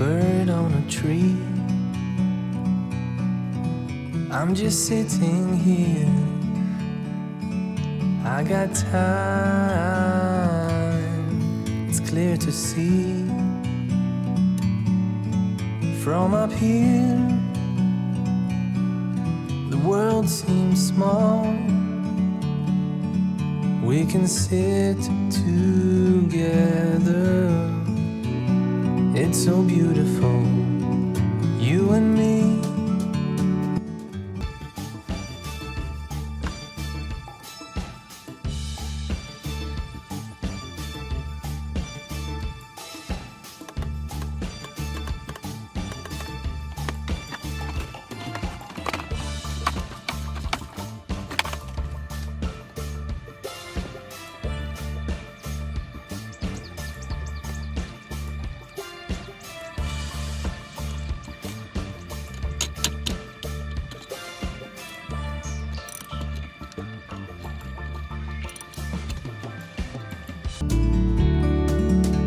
bird on a tree. I'm just sitting here, I got time, it's clear to see. From up here, the world seems small. We can sit together, it's so beautiful, you and me.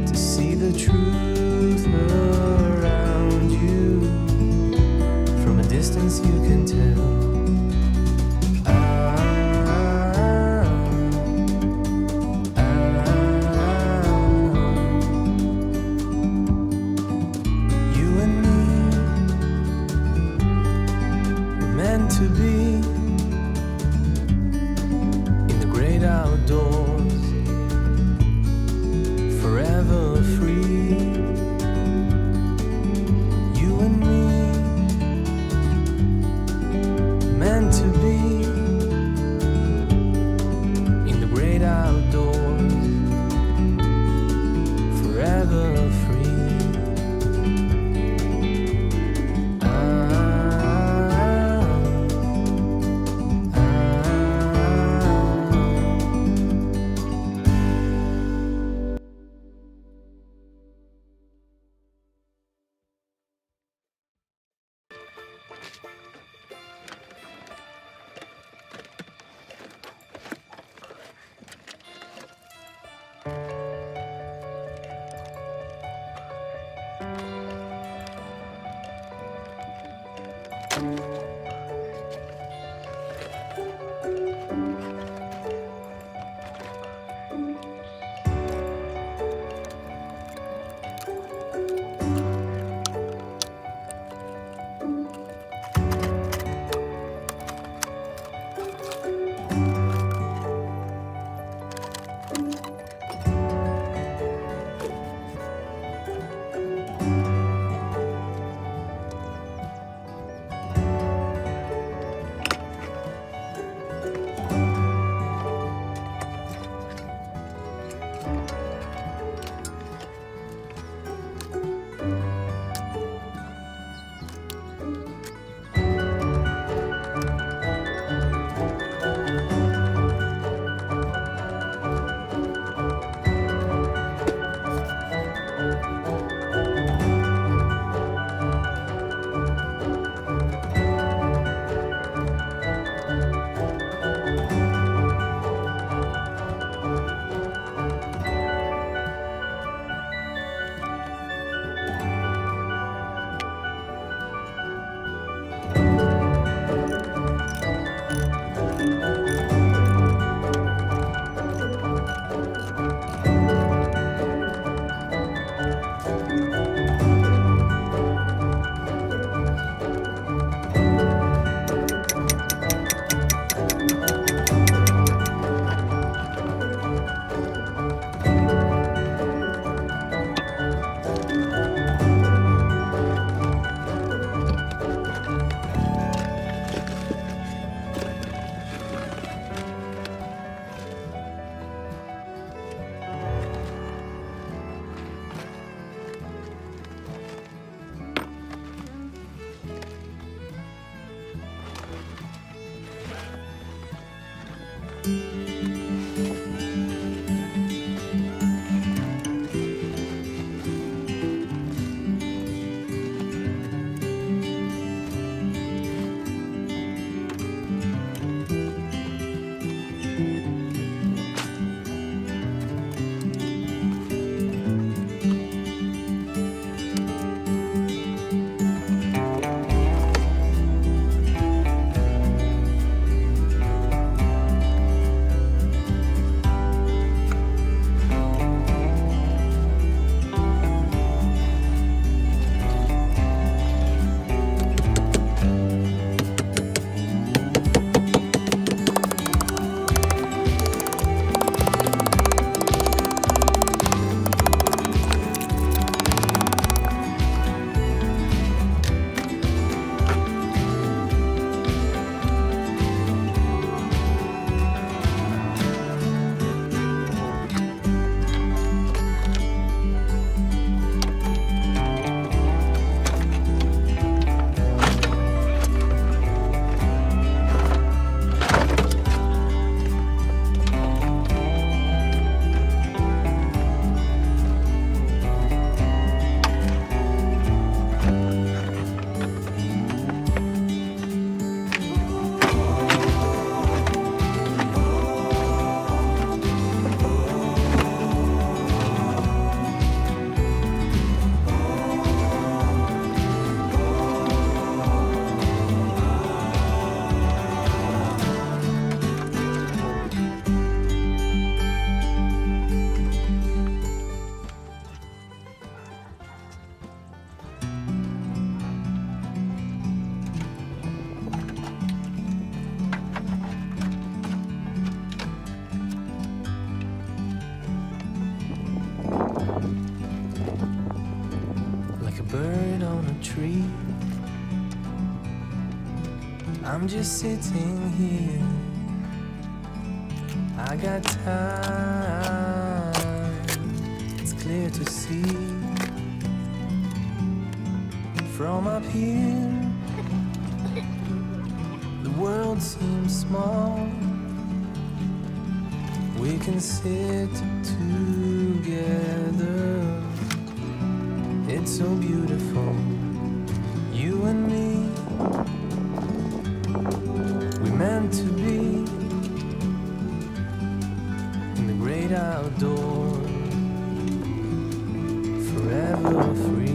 To see the truth around you, from a distance you can tell. You and me were meant to be in the great outdoors, forever free. You and me, meant to be in the great outdoors, forever free. it on a tree. I'm just sitting here. I got time, it's clear to see. From up here, the world seems small. We can sit together. It's so beautiful, you and me. We meant to be in the great outdoors, forever free.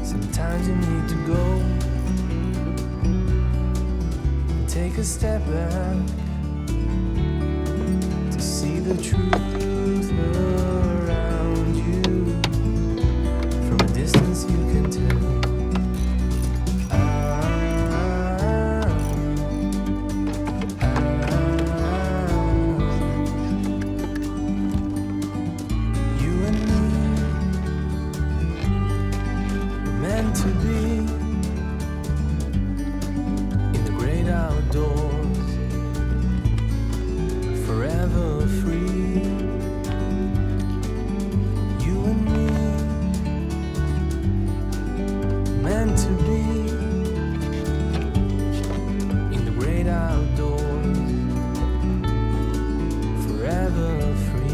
Sometimes you need to go, take a step back to see the truth around you. From a distance you can tell. You and me were meant to be in the great outdoors, forever free. You and me, meant to be in the great outdoors, forever free.